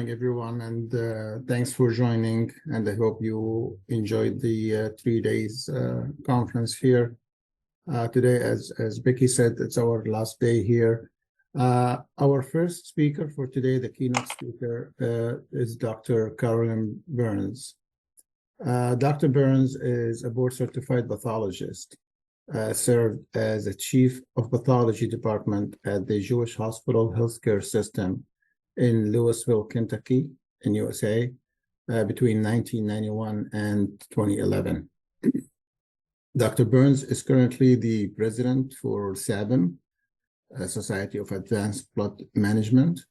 morning, everyone, and thanks for joining. And I hope you enjoyed the 3 days conference here today. As Becky said, it's our last day here. Our first speaker for today, the keynote speaker, is Dr. Carolyn Burns. Dr. Burns is a board certified pathologist, served as a chief of pathology department at the Jewish Hospital Healthcare System in Louisville, Kentucky, in USA, between 1991 and 2011. Dr. Burns is currently the president for SABM, Society of Advanced Blood Management.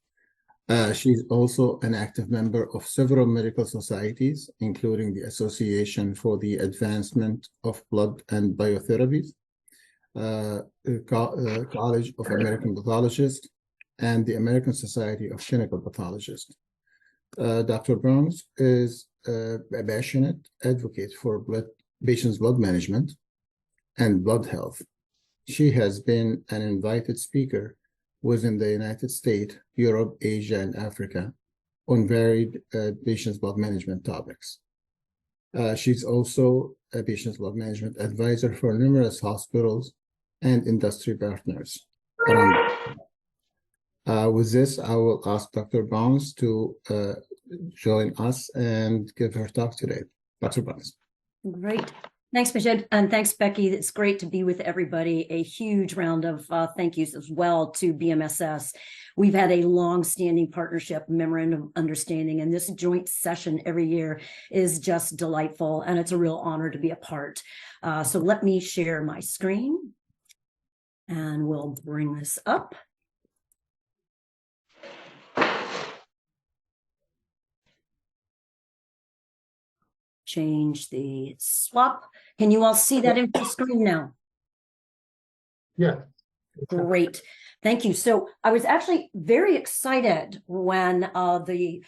She's also an active member of several medical societies, including the Association for the Advancement of Blood and Biotherapies, College of American Pathologists, and the American Society of Clinical Pathologists. Dr. Burns is a passionate advocate for patients' blood management and blood health. She has been an invited speaker within the United States, Europe, Asia, and Africa on varied patients' blood management topics. She's also a patient's blood management advisor for numerous hospitals and industry partners around the world. With this, I will ask Dr. Burns to join us and give her talk today. Dr. Burns. Great. Thanks, Majid, and thanks, Becky. It's great to be with everybody. A huge round of thank yous as well to BMSS. We've had a long-standing partnership, memorandum of understanding, and this joint session every year is just delightful, and it's a real honor to be a part. So let me share my screen, and we'll bring this up. Change the swap. Can you all see that in the screen now? Yeah. Great. Thank you. So I was actually very excited when the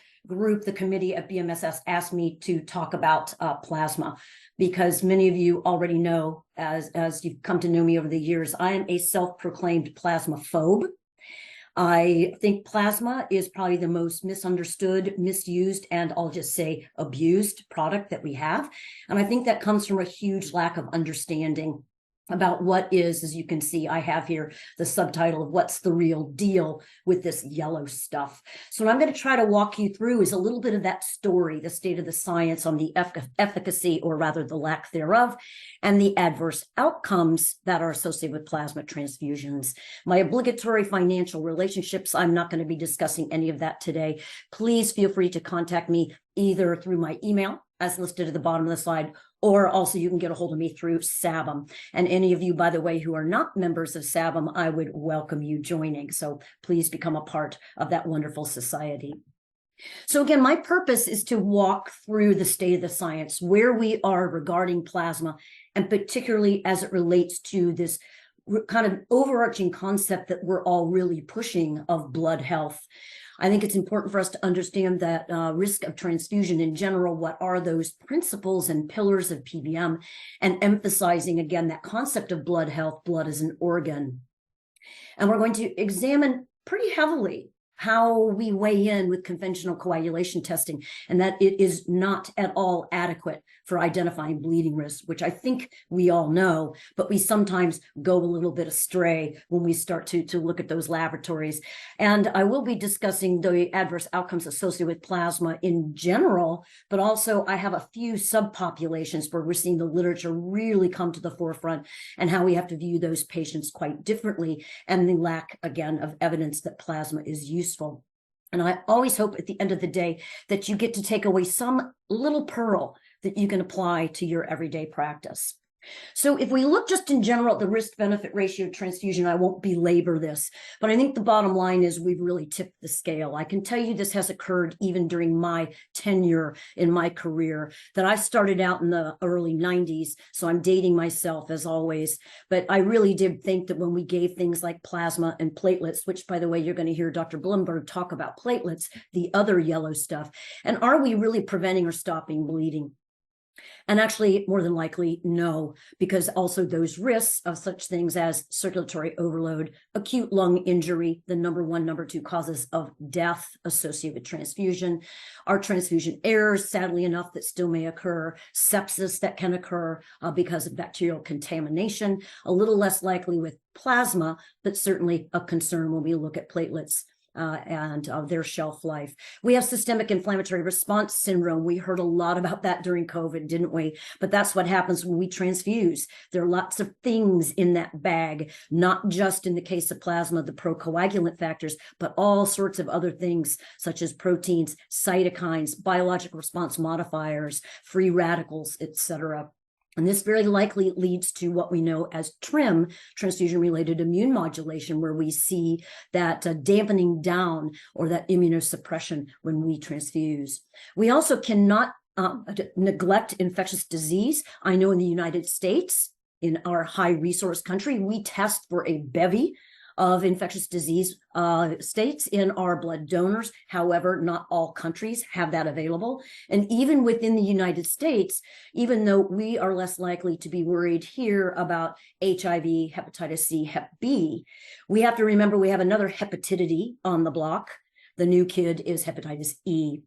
committee at BMSS asked me to talk about plasma, because many of you already know, as you've come to know me over the years, I am a self-proclaimed plasma phobe. I think plasma is probably the most misunderstood, misused, and I'll just say abused product that we have. And I think that comes from a huge lack of understanding about what is, as you can see, I have here the subtitle of what's the real deal with this yellow stuff. So what I'm going to try to walk you through is a little bit of that story, the state of the science on the efficacy, or rather the lack thereof, and the adverse outcomes that are associated with plasma transfusions. My obligatory financial relationships, I'm not going to be discussing any of that today. Please feel free to contact me either through my email, as listed at the bottom of the slide, or also you can get a hold of me through SABM. And any of you, by the way, who are not members of SABM, I would welcome you joining. So please become a part of that wonderful society. So again, my purpose is to walk through the state of the science, where we are regarding plasma, and particularly as it relates to this kind of overarching concept that we're all really pushing of blood health. I think it's important for us to understand that risk of transfusion in general, what are those principles and pillars of PBM, and emphasizing again that concept of blood health, blood as an organ. And we're going to examine pretty heavily how we weigh in with conventional coagulation testing, and that it is not at all adequate for identifying bleeding risk, which I think we all know, but we sometimes go a little bit astray when we start to look at those laboratories. And I will be discussing the adverse outcomes associated with plasma in general, but also I have a few subpopulations where we're seeing the literature really come to the forefront, and how we have to view those patients quite differently, and the lack, again, of evidence that plasma is useful. And I always hope at the end of the day that you get to take away some little pearl that you can apply to your everyday practice. So if we look just in general at the risk-benefit ratio of transfusion, I won't belabor this, but I think the bottom line is we've really tipped the scale. I can tell you this has occurred even during my tenure in my career, that I started out in the early 90s, so I'm dating myself as always, but I really did think that when we gave things like plasma and platelets, which by the way, you're going to hear Dr. Blumberg talk about platelets, the other yellow stuff, and are we really preventing or stopping bleeding? And actually, more than likely, no, because also those risks of such things as circulatory overload, acute lung injury, the number 1, number 2 causes of death associated with transfusion, are transfusion errors, sadly enough, that still may occur, sepsis that can occur because of bacterial contamination, a little less likely with plasma, but certainly a concern when we look at platelets. And their shelf life. We have systemic inflammatory response syndrome. We heard a lot about that during COVID, didn't we? But that's what happens when we transfuse. There are lots of things in that bag, not just in the case of plasma, the procoagulant factors, but all sorts of other things such as proteins, cytokines, biologic response modifiers, free radicals, etc. And this very likely leads to what we know as TRIM, transfusion-related immune modulation, where we see that dampening down or that immunosuppression when we transfuse. We also cannot neglect infectious disease. I know in the United States, in our high resource country, we test for a bevy of infectious disease states in our blood donors. However, not all countries have that available. And even within the United States, even though we are less likely to be worried here about HIV, hepatitis C, Hep B, we have to remember we have another hepatitidity on the block. The new kid is hepatitis E.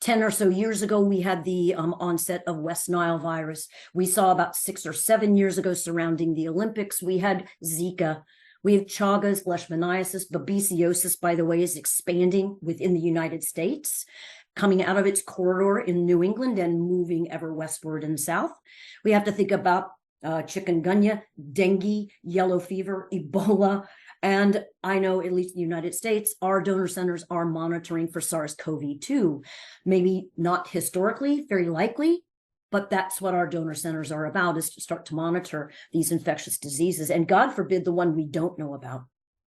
10 or so years ago, we had the onset of West Nile virus. We saw about 6 or 7 years ago surrounding the Olympics, we had Zika. We have Chagas, Leishmaniasis, babesiosis, by the way, is expanding within the United States, coming out of its corridor in New England and moving ever westward and south. We have to think about chikungunya, dengue, yellow fever, Ebola. And I know, at least in the United States, our donor centers are monitoring for SARS-CoV-2. Maybe not historically, very likely, but that's what our donor centers are about, is to start to monitor these infectious diseases, and God forbid the one we don't know about.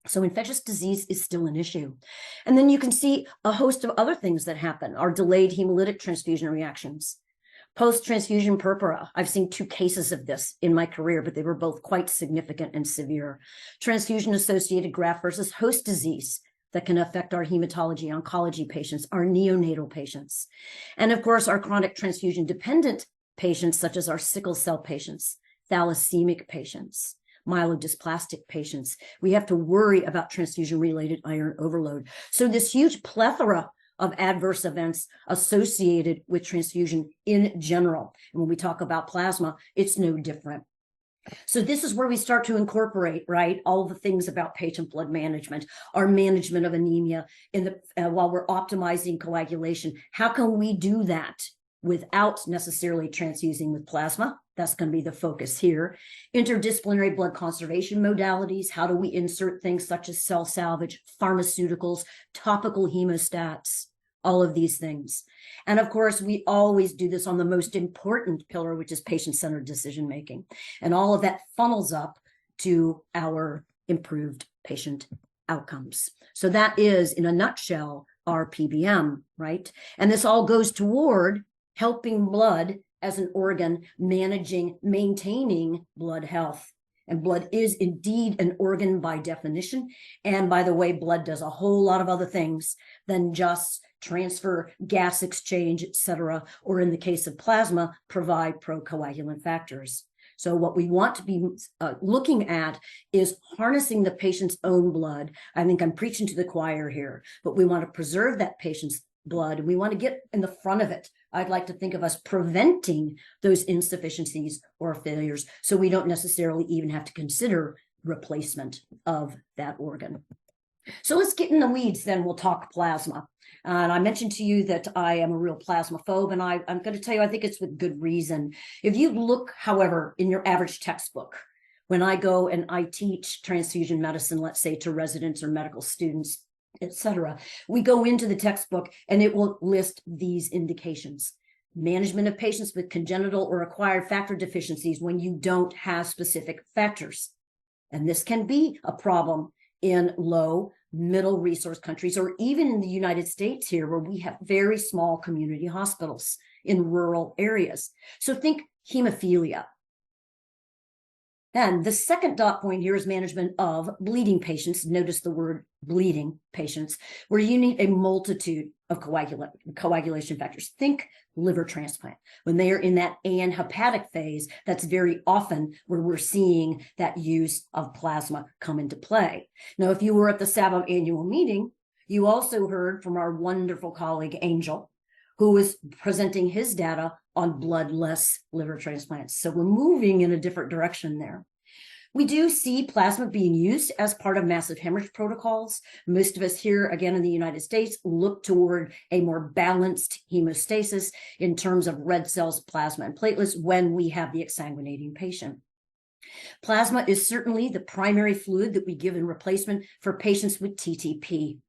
So infectious disease is still an issue. And then you can see a host of other things that happen, our delayed hemolytic transfusion reactions, post-transfusion purpura. I've seen 2 cases of this in my career, but they were both quite significant and severe. Transfusion-associated graft versus host disease that can affect our hematology oncology patients, our neonatal patients. And of course, our chronic transfusion dependent patients, such as our sickle cell patients, thalassemia patients, myelodysplastic patients. We have to worry about transfusion-related iron overload. So this huge plethora of adverse events associated with transfusion in general. And when we talk about plasma, it's no different. So this is where we start to incorporate, right, all the things about patient blood management, our management of anemia in the while we're optimizing coagulation. How can we do that without necessarily transfusing with plasma? That's going to be the focus here. Interdisciplinary blood conservation modalities. How do we insert things such as cell salvage, pharmaceuticals, topical hemostats, all of these things. And of course, we always do this on the most important pillar, which is patient-centered decision-making. And all of that funnels up to our improved patient outcomes. So that is, in a nutshell, our PBM, right? And this all goes toward helping blood as an organ, managing, maintaining blood health. And blood is indeed an organ by definition. And by the way, blood does a whole lot of other things than just transfer, gas exchange, etc., or in the case of plasma, provide procoagulant factors. So what we want to be looking at is harnessing the patient's own blood. I think I'm preaching to the choir here, but we want to preserve that patient's blood, and we want to get in the front of it. I'd like to think of us preventing those insufficiencies or failures, so we don't necessarily even have to consider replacement of that organ. So let's get in the weeds, then we'll talk plasma. And I mentioned to you that I am a real plasmaphobe, and I'm going to tell you, I think it's with good reason. If you look, however, in your average textbook, when I go and I teach transfusion medicine, let's say to residents or medical students, etc., we go into the textbook and it will list these indications. Management of patients with congenital or acquired factor deficiencies when you don't have specific factors. And this can be a problem in low, middle resource countries, or even in the United States here, where we have very small community hospitals in rural areas. So think hemophilia. Then the second dot point here is management of bleeding patients. Notice the word bleeding patients, where you need a multitude of coagulation factors. Think liver transplant. When they are in that anhepatic phase, that's very often where we're seeing that use of plasma come into play. Now, if you were at the SABM annual meeting, you also heard from our wonderful colleague, Angel, who was presenting his data on bloodless liver transplants. So we're moving in a different direction there. We do see plasma being used as part of massive hemorrhage protocols. Most of us here, again, in the United States, look toward a more balanced hemostasis in terms of red cells, plasma, and platelets when we have the exsanguinating patient. Plasma is certainly the primary fluid that we give in replacement for patients with TTP.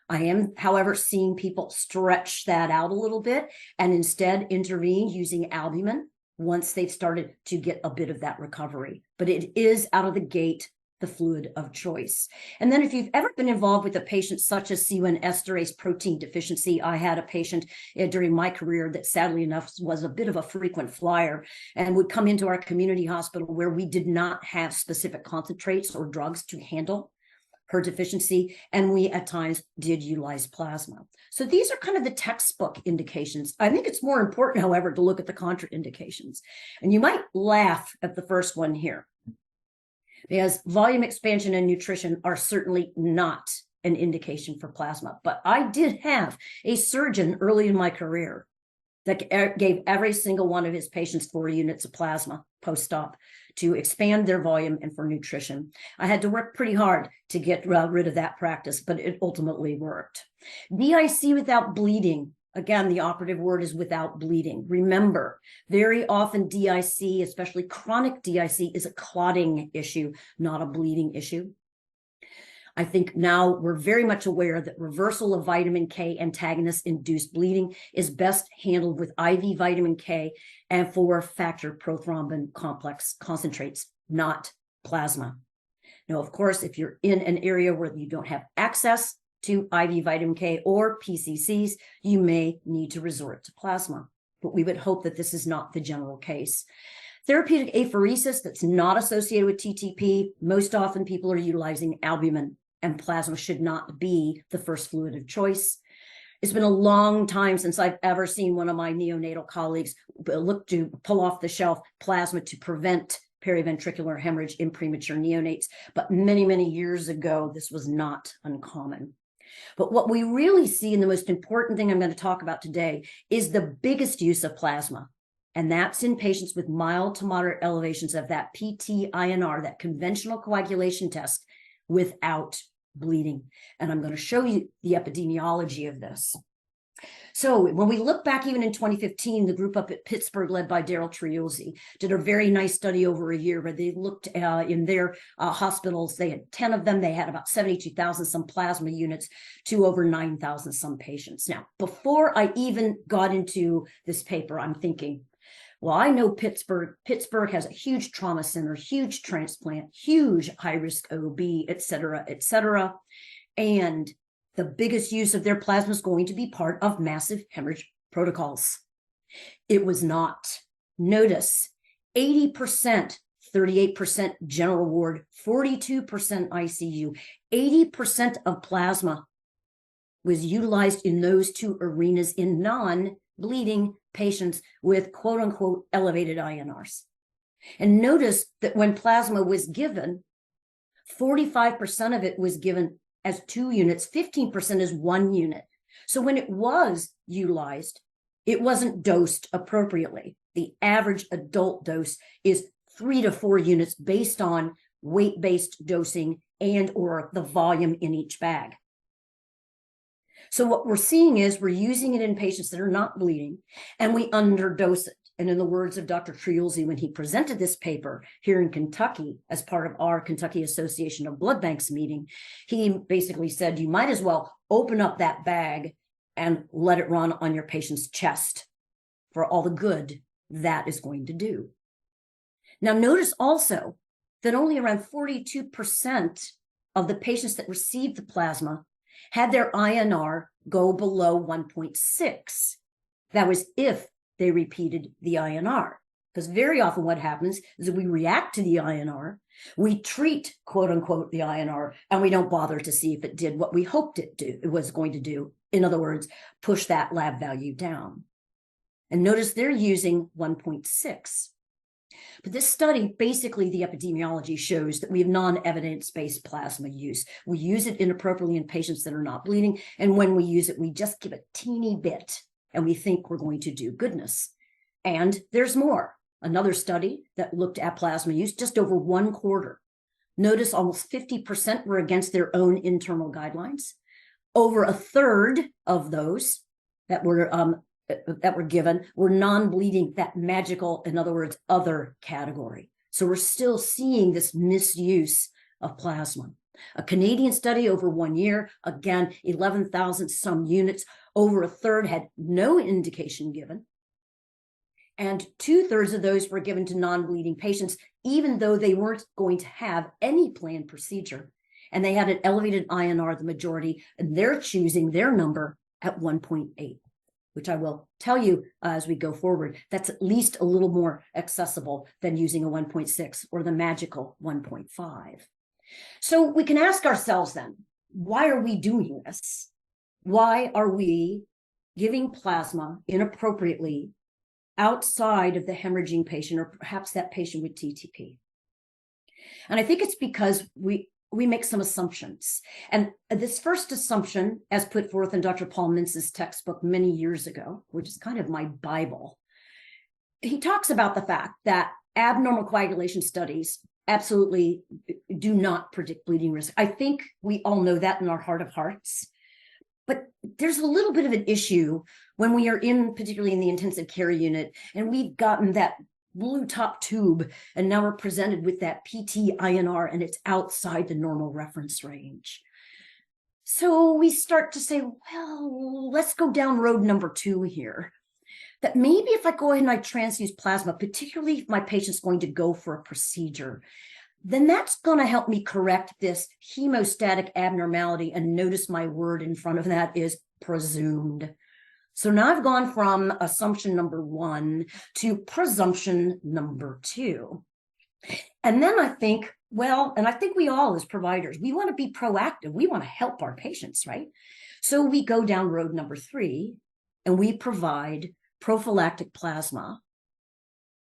I am, however, seeing people stretch that out a little bit and instead intervene using albumin once they've started to get a bit of that recovery. But it is out of the gate the fluid of choice. And then if you've ever been involved with a patient such as C1 esterase protein deficiency, I had a patient during my career that sadly enough was a bit of a frequent flyer and would come into our community hospital where we did not have specific concentrates or drugs to handle her deficiency, and we at times did utilize plasma. So these are kind of the textbook indications. I think it's more important, however, to look at the contraindications. And you might laugh at the first one here, because volume expansion and nutrition are certainly not an indication for plasma. But I did have a surgeon early in my career that gave every single one of his patients 4 units of plasma post-op to expand their volume and for nutrition. I had to work pretty hard to get rid of that practice, but it ultimately worked. DIC without bleeding. Again, the operative word is without bleeding. Remember, very often DIC, especially chronic DIC, is a clotting issue, not a bleeding issue. I think now we're very much aware that reversal of vitamin K antagonist-induced bleeding is best handled with IV vitamin K and 4-factor prothrombin complex concentrates, not plasma. Now, of course, if you're in an area where you don't have access to IV vitamin K or PCCs, you may need to resort to plasma. But we would hope that this is not the general case. Therapeutic apheresis that's not associated with TTP, most often people are utilizing albumin, and plasma should not be the first fluid of choice. It's been a long time since I've ever seen one of my neonatal colleagues look to pull off the shelf plasma to prevent periventricular hemorrhage in premature neonates. But many, many years ago, this was not uncommon. But what we really see, and the most important thing I'm going to talk about today, is the biggest use of plasma. And that's in patients with mild to moderate elevations of that PT-INR, that conventional coagulation test, without bleeding. And I'm going to show you the epidemiology of this. So when we look back even in 2015, the group up at Pittsburgh led by Daryl Triulzi did a very nice study over a year where they looked in their hospitals. They had 10 of them. They had about 72,000 some plasma units to over 9,000 some patients. Now, before I even got into this paper, I'm thinking, well, I know Pittsburgh has a huge trauma center, huge transplant, huge high-risk OB, et cetera, and the biggest use of their plasma is going to be part of massive hemorrhage protocols. It was not. Notice 80%, 38% general ward, 42% ICU, 80% of plasma was utilized in those two arenas in non-bleeding patients with quote unquote elevated INRs. And notice that when plasma was given, 45% of it was given as 2 units, 15% as 1 unit. So when it was utilized, it wasn't dosed appropriately. The average adult dose is 3 to 4 units based on weight-based dosing and or the volume in each bag. So what we're seeing is we're using it in patients that are not bleeding, and we underdose it. And in the words of Dr. Triulzi, when he presented this paper here in Kentucky as part of our Kentucky Association of Blood Banks meeting, he basically said, you might as well open up that bag and let it run on your patient's chest for all the good that is going to do. Now, notice also that only around 42% of the patients that received the plasma had their INR go below 1.6. That was if they repeated the INR. Because very often what happens is that we react to the INR, we treat, quote unquote, the INR, and we don't bother to see if it did what we hoped it was going to do In other words, push that lab value down. And notice they're using 1.6. But this study, basically the epidemiology shows that we have non-evidence-based plasma use. We use it inappropriately in patients that are not bleeding. And when we use it, we just give a teeny bit and we think we're going to do goodness. And there's more. Another study that looked at plasma use, just over 1/4. Notice almost 50% were against their own internal guidelines. Over 1/3 of those that were given were non-bleeding, that magical, in other words, other category. So we're still seeing this misuse of plasma. A Canadian study over 1 year, again, 11,000 some units, over 1/3 had no indication given. And 2/3 of those were given to non-bleeding patients, even though they weren't going to have any planned procedure. And they had an elevated INR, the majority, and they're choosing their number at 1.8. which I will tell you as we go forward, that's at least a little more accessible than using a 1.6 or the magical 1.5. So we can ask ourselves then, why are we doing this? Why are we giving plasma inappropriately outside of the hemorrhaging patient or perhaps that patient with TTP? And I think it's because we make some assumptions. And this first assumption, as put forth in Dr. Paul Mintz's textbook many years ago, which is kind of my Bible, he talks about the fact that abnormal coagulation studies absolutely do not predict bleeding risk. I think we all know that in our heart of hearts. But there's a little bit of an issue when we are particularly in the intensive care unit, and we've gotten that blue top tube, and now we're presented with that PT INR, and it's outside the normal reference range. So we start to say, well, let's go down road number 2 here. That maybe if I go ahead and I transfuse plasma, particularly if my patient's going to go for a procedure, then that's going to help me correct this hemostatic abnormality. And notice my word in front of that is presumed. So now I've gone from assumption number 1 to presumption number 2. And then I think, well, and I think we all as providers, we want to be proactive. We want to help our patients, right? So we go down road number 3 and we provide prophylactic plasma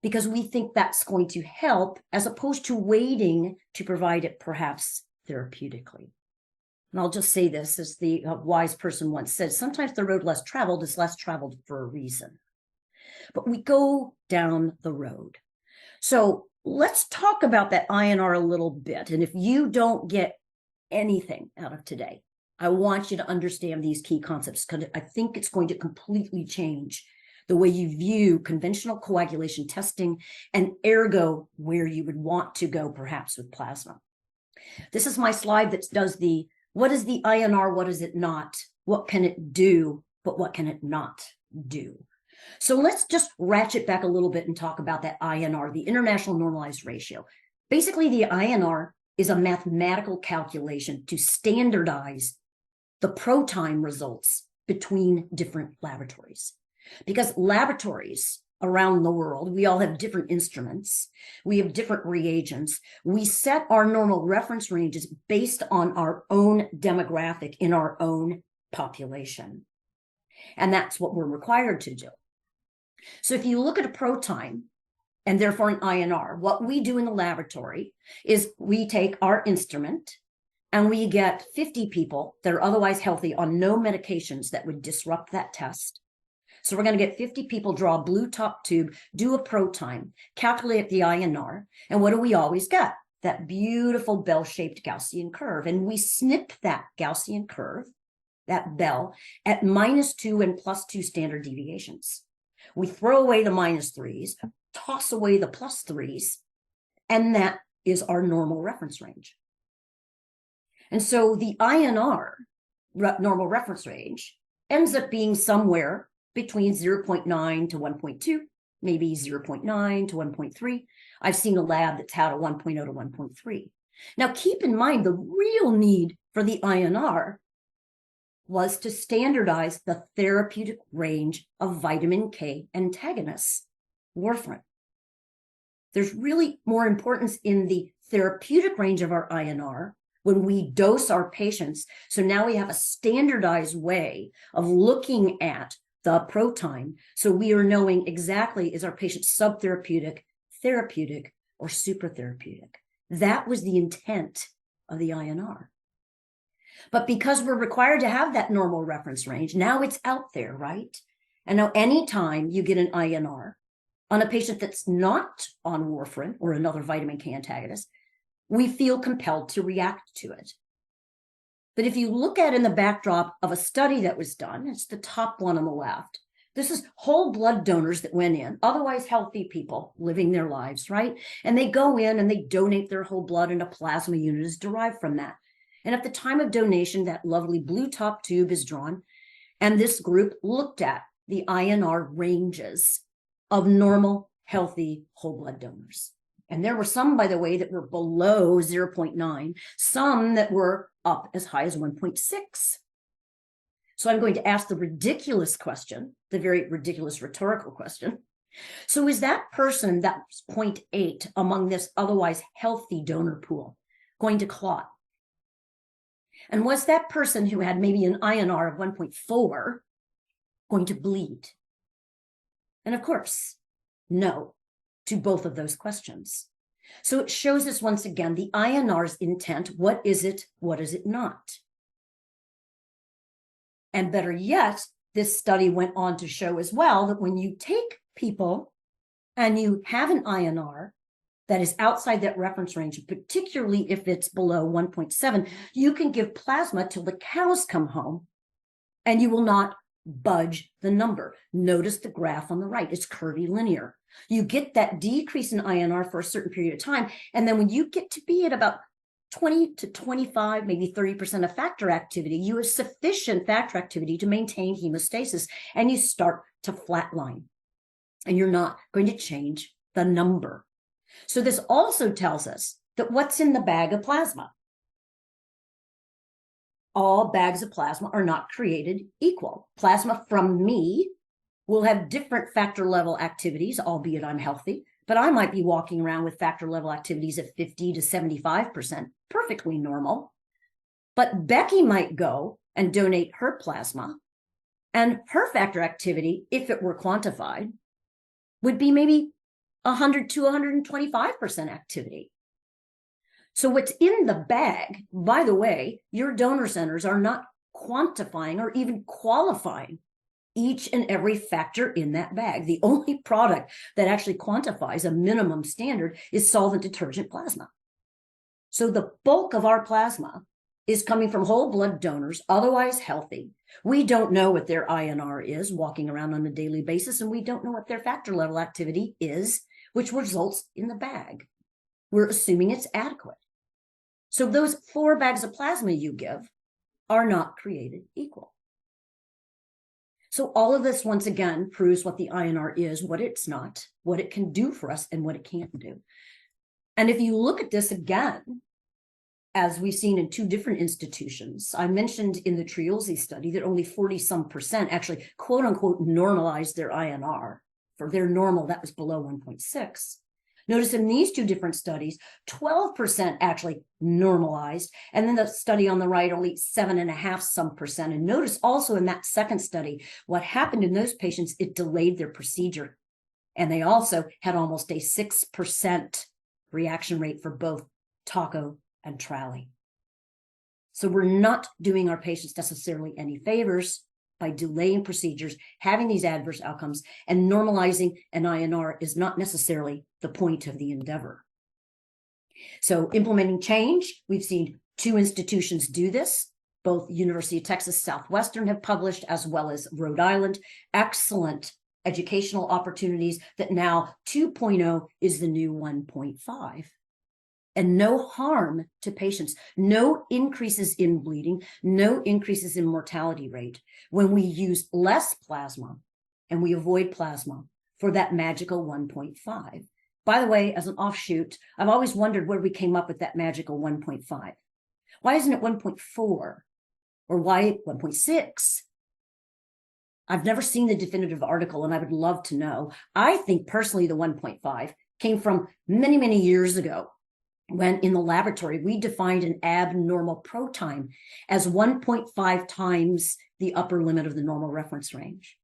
because we think that's going to help as opposed to waiting to provide it perhaps therapeutically. And I'll just say this, as the wise person once said, sometimes the road less traveled is less traveled for a reason. But we go down the road. So let's talk about that INR a little bit. And if you don't get anything out of today, I want you to understand these key concepts because I think it's going to completely change the way you view conventional coagulation testing and ergo where you would want to go perhaps with plasma. This is my slide that does the what is the INR? What is it not? What can it do? But what can it not do? So let's just ratchet back a little bit and talk about that INR, the International Normalized Ratio. Basically, the INR is a mathematical calculation to standardize the pro-time results between different laboratories. Because laboratories around the world, we all have different instruments, we have different reagents, we set our normal reference ranges based on our own demographic in our own population. And that's what we're required to do. So if you look at a pro-time and therefore an INR, what we do in the laboratory is we take our instrument and we get 50 people that are otherwise healthy on no medications that would disrupt that test. So we're going to get 50 people, draw a blue top tube, do a pro-time, calculate the INR, and what do we always get? That beautiful bell-shaped Gaussian curve. And we snip that Gaussian curve, that bell, at -2 and +2 standard deviations. We throw away the -3s, toss away the +3s, and that is our normal reference range. And so the INR, normal reference range, ends up being somewhere between 0.9 to 1.2, maybe 0.9 to 1.3. I've seen a lab that's had a 1.0 to 1.3. Now, keep in mind, the real need for the INR was to standardize the therapeutic range of vitamin K antagonists, warfarin. There's really more importance in the therapeutic range of our INR when we dose our patients. So now we have a standardized way of looking at the pro time. So we are knowing exactly, is our patient subtherapeutic, therapeutic, or supratherapeutic? That was the intent of the INR. But because we're required to have that normal reference range, now it's out there, right? And now anytime you get an INR on a patient that's not on warfarin or another vitamin K antagonist, we feel compelled to react to it. But if you look at in the backdrop of a study that was done, it's the top one on the left. This is whole blood donors that went in, otherwise healthy people living their lives, right? And they go in and they donate their whole blood, and a plasma unit is derived from that. And at the time of donation, that lovely blue top tube is drawn, and this group looked at the INR ranges of normal, healthy whole blood donors. And there were some, by the way, that were below 0.9, some that were up as high as 1.6. So I'm going to ask the ridiculous question, the very ridiculous rhetorical question. So is that person, that 0.8 among this otherwise healthy donor pool, going to clot? And was that person who had maybe an INR of 1.4 going to bleed? And of course, no to both of those questions. So it shows us once again the INR's intent. What is it? What is it not? And better yet, this study went on to show as well that when you take people and you have an INR that is outside that reference range, particularly if it's below 1.7, you can give plasma till the cows come home and you will not budge the number. Notice the graph on the right, it's curvilinear. You get that decrease in INR for a certain period of time, and then when you get to be at about 20 to 25, maybe 30% of factor activity, you have sufficient factor activity to maintain hemostasis, and you start to flatline, and you're not going to change the number. So this also tells us that what's in the bag of plasma? All bags of plasma are not created equal. Plasma from me will have different factor level activities, albeit I'm healthy, but I might be walking around with factor level activities of 50 to 75%, perfectly normal. But Becky might go and donate her plasma, and her factor activity, if it were quantified, would be maybe 100 to 125% activity. So what's in the bag, by the way, your donor centers are not quantifying or even qualifying each and every factor in that bag. The only product that actually quantifies a minimum standard is solvent detergent plasma. So the bulk of our plasma is coming from whole blood donors, otherwise healthy. We don't know what their INR is walking around on a daily basis, and we don't know what their factor level activity is, which results in the bag. We're assuming it's adequate. So those 4 bags of plasma you give are not created equal. So all of this, once again, proves what the INR is, what it's not, what it can do for us, and what it can't do. And if you look at this again, as we've seen in 2 different institutions, I mentioned in the Triolzi study that only 40-some% actually, quote unquote, normalized their INR. For their normal, that was below 1.6. Notice in these 2 different studies, 12% actually normalized, and then the study on the right, only 7.5-some%. And notice also in that second study, what happened in those patients, it delayed their procedure. And they also had almost a 6% reaction rate for both Taco and Trally. So we're not doing our patients necessarily any favors by delaying procedures, having these adverse outcomes, and normalizing an INR is not necessarily the point of the endeavor. So implementing change, we've seen 2 institutions do this. Both University of Texas Southwestern have published, as well as Rhode Island. Excellent educational opportunities that now 2.0 is the new 1.5. And no harm to patients, no increases in bleeding, no increases in mortality rate when we use less plasma and we avoid plasma for that magical 1.5. By the way, as an offshoot, I've always wondered where we came up with that magical 1.5. Why isn't it 1.4 or why 1.6? I've never seen the definitive article, and I would love to know. I think personally the 1.5 came from many, many years ago when in the laboratory, we defined an abnormal pro time as 1.5 times the upper limit of the normal reference range.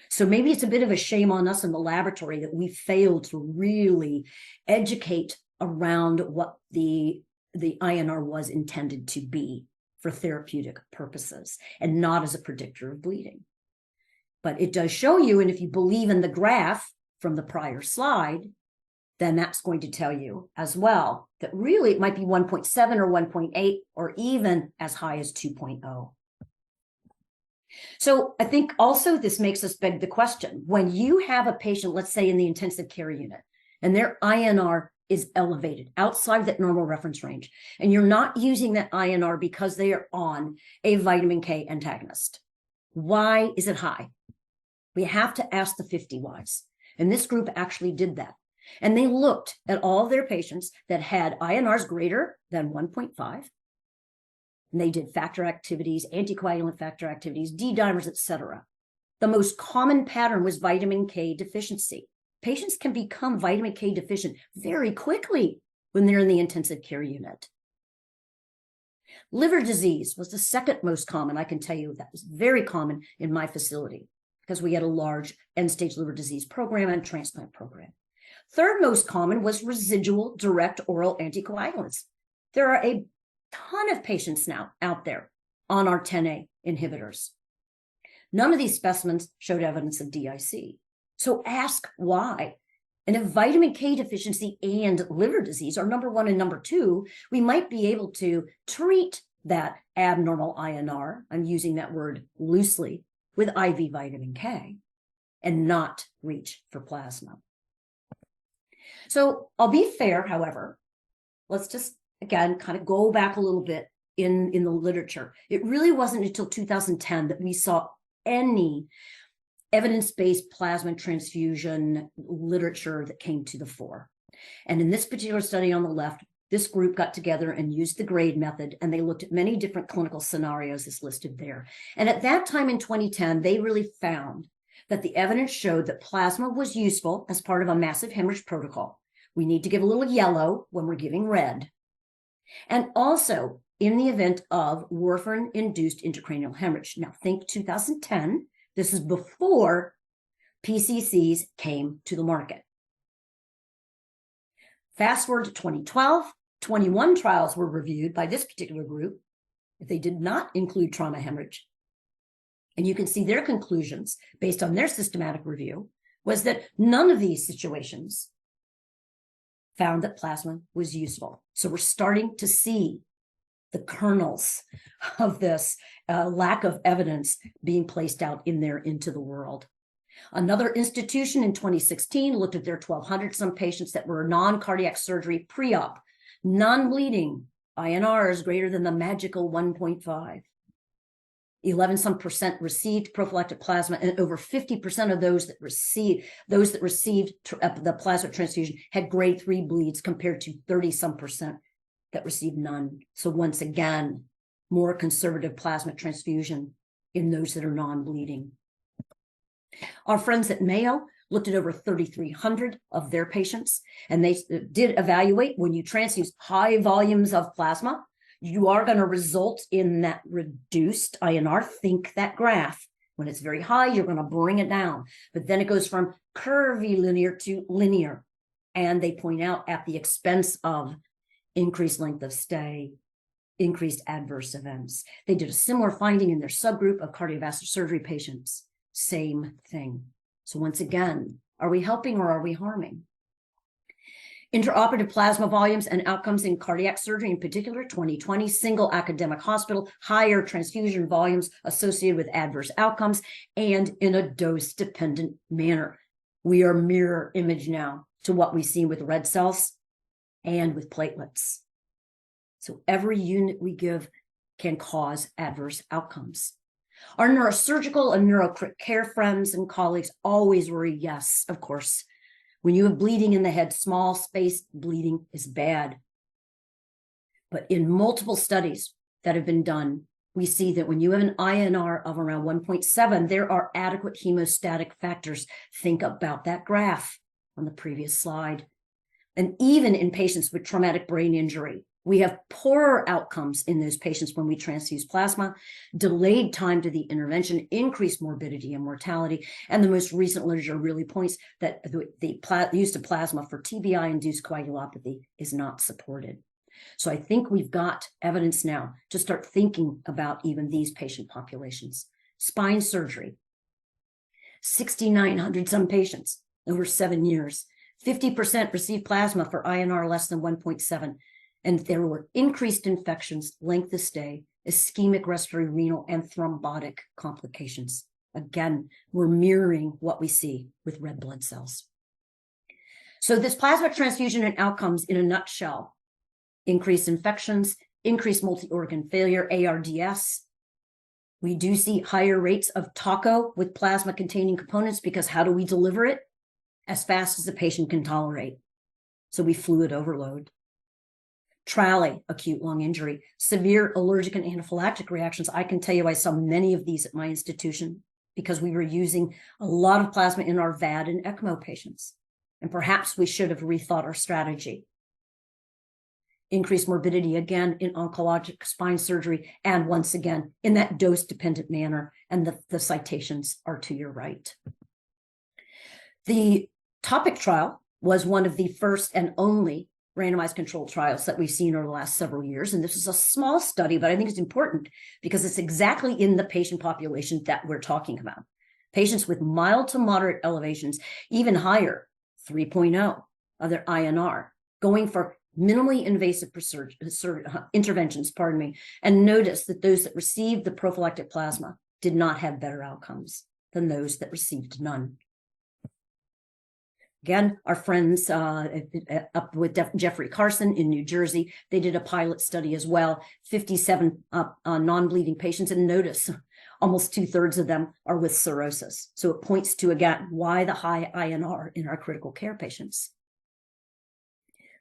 So maybe it's a bit of a shame on us in the laboratory that we failed to really educate around what the INR was intended to be for therapeutic purposes and not as a predictor of bleeding. But it does show you, and if you believe in the graph from the prior slide, then that's going to tell you as well that really it might be 1.7 or 1.8 or even as high as 2.0. So I think also this makes us beg the question, when you have a patient, let's say in the intensive care unit, and their INR is elevated outside that normal reference range, and you're not using that INR because they are on a vitamin K antagonist, why is it high? We have to ask the 50 whys. And this group actually did that. And they looked at all of their patients that had INRs greater than 1.5. And they did factor activities, anticoagulant factor activities, D-dimers, etc. The most common pattern was vitamin K deficiency. Patients can become vitamin K deficient very quickly when they're in the intensive care unit. Liver disease was the second most common. I can tell you that was very common in my facility because we had a large end-stage liver disease program and transplant program. Third most common was residual direct oral anticoagulants. There are a ton of patients now out there on our 10A inhibitors. None of these specimens showed evidence of DIC. So ask why. And if vitamin K deficiency and liver disease are number 1 and number 2, we might be able to treat that abnormal INR, I'm using that word loosely, with IV vitamin K and not reach for plasma. So I'll be fair, however, let's just, again, kind of go back a little bit in the literature. It really wasn't until 2010 that we saw any evidence-based plasma transfusion literature that came to the fore. And in this particular study on the left, this group got together and used the grade method, and they looked at many different clinical scenarios as listed there. And at that time in 2010, they really found that the evidence showed that plasma was useful as part of a massive hemorrhage protocol. We need to give a little yellow when we're giving red. And also in the event of warfarin-induced intracranial hemorrhage. Now think 2010, this is before PCCs came to the market. Fast forward to 2012, 21 trials were reviewed by this particular group. They did not include trauma hemorrhage. And you can see their conclusions based on their systematic review was that none of these situations found that plasma was useful. So we're starting to see the kernels of this lack of evidence being placed out in there into the world. Another institution in 2016 looked at their 1,200 some patients that were non-cardiac surgery pre-op, non-bleeding, INRs greater than the magical 1.5. 11 some percent received prophylactic plasma, and over 50% of those that received the plasma transfusion had grade 3 bleeds compared to 30 some percent that received none. So once again, more conservative plasma transfusion in those that are non-bleeding. Our friends at Mayo looked at over 3,300 of their patients, and they did evaluate when you transfuse high volumes of plasma, you are going to result in that reduced INR. Think that graph. When it's very high, you're going to bring it down. But then it goes from curvilinear to linear. And they point out at the expense of increased length of stay, increased adverse events. They did a similar finding in their subgroup of cardiovascular surgery patients. Same thing. So once again, are we helping or are we harming? Intraoperative plasma volumes and outcomes in cardiac surgery, in particular, 2020, single academic hospital, higher transfusion volumes associated with adverse outcomes, and in a dose-dependent manner. We are mirror image now to what we see with red cells and with platelets. So every unit we give can cause adverse outcomes. Our neurosurgical and neurocrit care friends and colleagues always worry, yes, of course. When you have bleeding in the head, small space bleeding is bad. But in multiple studies that have been done, we see that when you have an INR of around 1.7, there are adequate hemostatic factors. Think about that graph on the previous slide. And even in patients with traumatic brain injury, we have poorer outcomes in those patients when we transfuse plasma, delayed time to the intervention, increased morbidity and mortality. And the most recent literature really points that the use of plasma for TBI-induced coagulopathy is not supported. So I think we've got evidence now to start thinking about even these patient populations. Spine surgery, 6,900 some patients over 7 years. 50% received plasma for INR less than 1.7. And there were increased infections, length of stay, ischemic respiratory, renal, and thrombotic complications. Again, we're mirroring what we see with red blood cells. So this plasma transfusion and outcomes in a nutshell: increased infections, increased multi-organ failure, ARDS. We do see higher rates of TACO with plasma-containing components because how do we deliver it? As fast as the patient can tolerate. So we fluid overload. TRALI, acute lung injury, severe allergic and anaphylactic reactions. I can tell you I saw many of these at my institution because we were using a lot of plasma in our VAD and ECMO patients. And perhaps we should have rethought our strategy. Increased morbidity again in oncologic spine surgery, and once again in that dose-dependent manner, and the citations are to your right. The TOPIC trial was one of the first and only randomized controlled trials that we've seen over the last several years. And this is a small study, but I think it's important because it's exactly in the patient population that we're talking about. Patients with mild to moderate elevations, even higher, 3.0 of their INR, going for minimally invasive interventions, and notice that those that received the prophylactic plasma did not have better outcomes than those that received none. Again, our friends up with Jeffrey Carson in New Jersey, they did a pilot study as well, 57 non-bleeding patients, and notice almost 2/3 of them are with cirrhosis. So it points to, again, why the high INR in our critical care patients.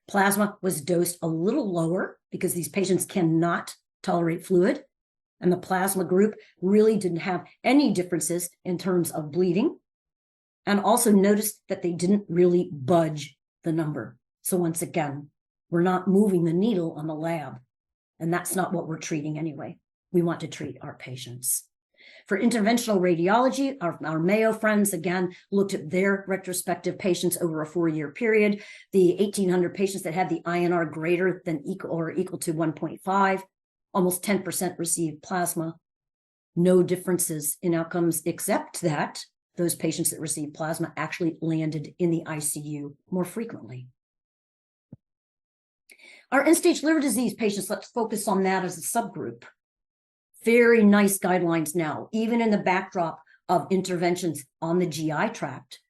Plasma was dosed a little lower because these patients cannot tolerate fluid, and the plasma group really didn't have any differences in terms of bleeding. And also noticed that they didn't really budge the number. So once again, we're not moving the needle on the lab. And that's not what we're treating anyway. We want to treat our patients. For interventional radiology, our Mayo friends, again, looked at their retrospective patients over a 4-year period. The 1,800 patients that had the INR greater than or equal to 1.5, almost 10% received plasma. No differences in outcomes except that those patients that received plasma actually landed in the ICU more frequently. Our end-stage liver disease patients, let's focus on that as a subgroup. Very nice guidelines now, even in the backdrop of interventions on the GI tract,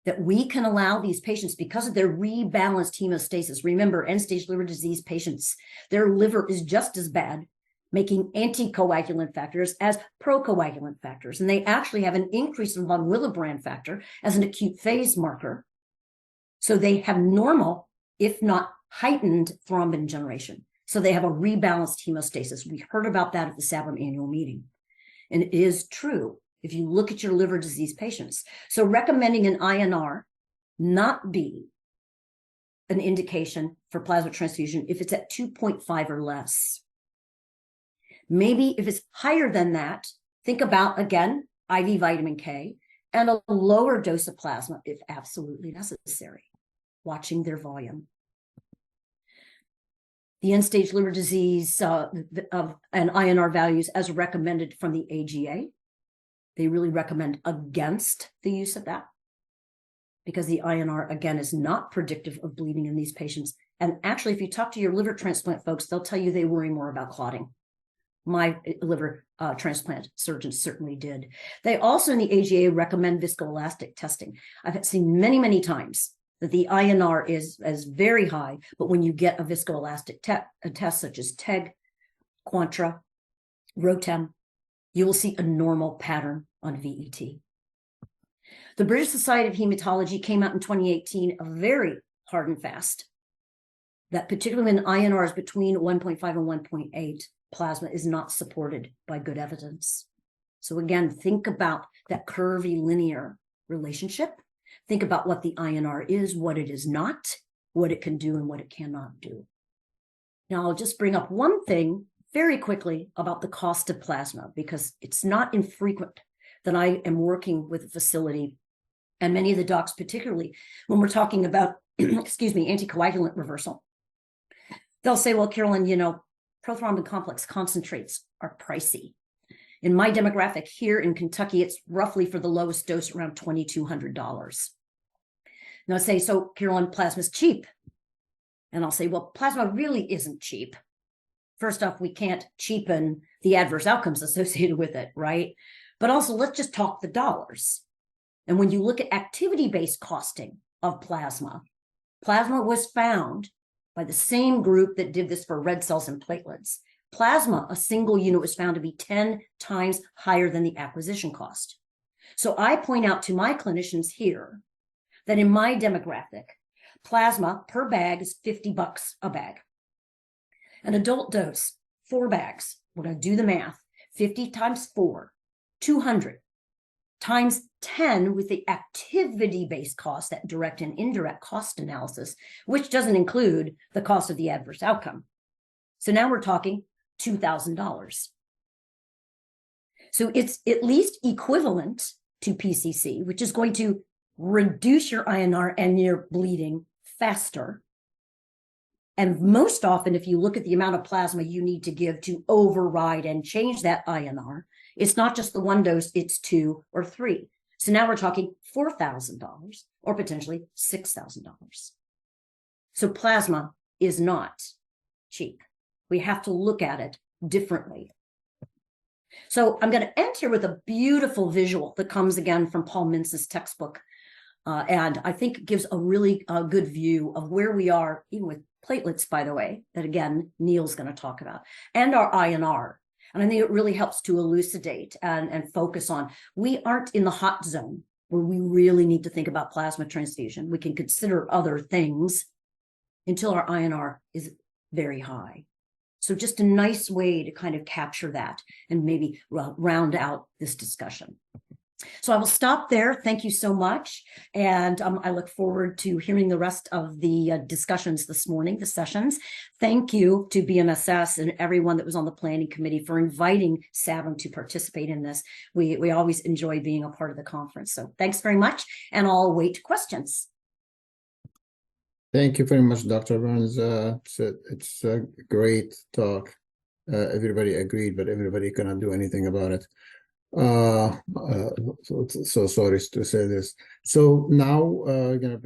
that we can allow these patients, because of their rebalanced hemostasis. Remember, end-stage liver disease patients, their liver is just as bad, making anticoagulant factors as procoagulant factors. And they actually have an increase in von Willebrand factor as an acute phase marker. So they have normal, if not heightened, thrombin generation. So they have a rebalanced hemostasis. We heard about that at the SABM annual meeting. And it is true if you look at your liver disease patients. So recommending an INR not be an indication for plasma transfusion if it's at 2.5 or less. Maybe if it's higher than that, think about, again, IV vitamin K and a lower dose of plasma if absolutely necessary, watching their volume. The end-stage liver disease and INR values as recommended from the AGA, they really recommend against the use of that because the INR, again, is not predictive of bleeding in these patients. And actually, if you talk to your liver transplant folks, they'll tell you they worry more about clotting. My liver transplant surgeons certainly did. They also in the AGA recommend viscoelastic testing. I've seen many, many times that the INR is very high, but when you get a viscoelastic test such as TEG, Quantra, ROTEM, you will see a normal pattern on VET. The British Society of Hematology came out in 2018, a very hard and fast, that particularly when INR is between 1.5 and 1.8, plasma is not supported by good evidence. So again, think about that curvy linear relationship. Think about what the INR is, what it is not, what it can do and what it cannot do. Now, I'll just bring up one thing very quickly about the cost of plasma, because it's not infrequent that I am working with a facility, and many of the docs, particularly when we're talking about, excuse me, anticoagulant reversal. They'll say, well, Carolyn, prothrombin complex concentrates are pricey. In my demographic here in Kentucky, it's roughly for the lowest dose around $2,200. Now I say, so Carolyn, plasma's cheap. And I'll say, well, plasma really isn't cheap. First off, we can't cheapen the adverse outcomes associated with it, right? But also, let's just talk the dollars. And when you look at activity-based costing of plasma, plasma was found by the same group that did this for red cells and platelets. Plasma, a single unit, was found to be 10 times higher than the acquisition cost. So I point out to my clinicians here that in my demographic, plasma per bag is $50 a bag. An adult dose, 4 bags. We're going to do the math. 50 times 4, 200 times 10 with the activity-based cost, that direct and indirect cost analysis, which doesn't include the cost of the adverse outcome. So now we're talking $2,000. So it's at least equivalent to PCC, which is going to reduce your INR and your bleeding faster. And most often, if you look at the amount of plasma you need to give to override and change that INR, it's not just the 1 dose, it's 2 or 3. So now we're talking $4,000 or potentially $6,000. So plasma is not cheap. We have to look at it differently. So I'm going to end here with a beautiful visual that comes again from Paul Mintz's textbook. And I think gives a really good view of where we are, even with platelets, by the way, that again, Neil's going to talk about, and our INR. And I think it really helps to elucidate and focus on, we aren't in the hot zone where we really need to think about plasma transfusion. We can consider other things until our INR is very high. So just a nice way to kind of capture that and maybe round out this discussion. So I will stop there. Thank you so much. And I look forward to hearing the rest of the discussions this morning, the sessions. Thank you to BMSS and everyone that was on the planning committee for inviting SABM to participate in this. We always enjoy being a part of the conference. So thanks very much. And I'll wait questions. Thank you very much, Dr. Burns. It's a great talk. Everybody agreed, but everybody cannot do anything about it. So sorry to say this. So now gonna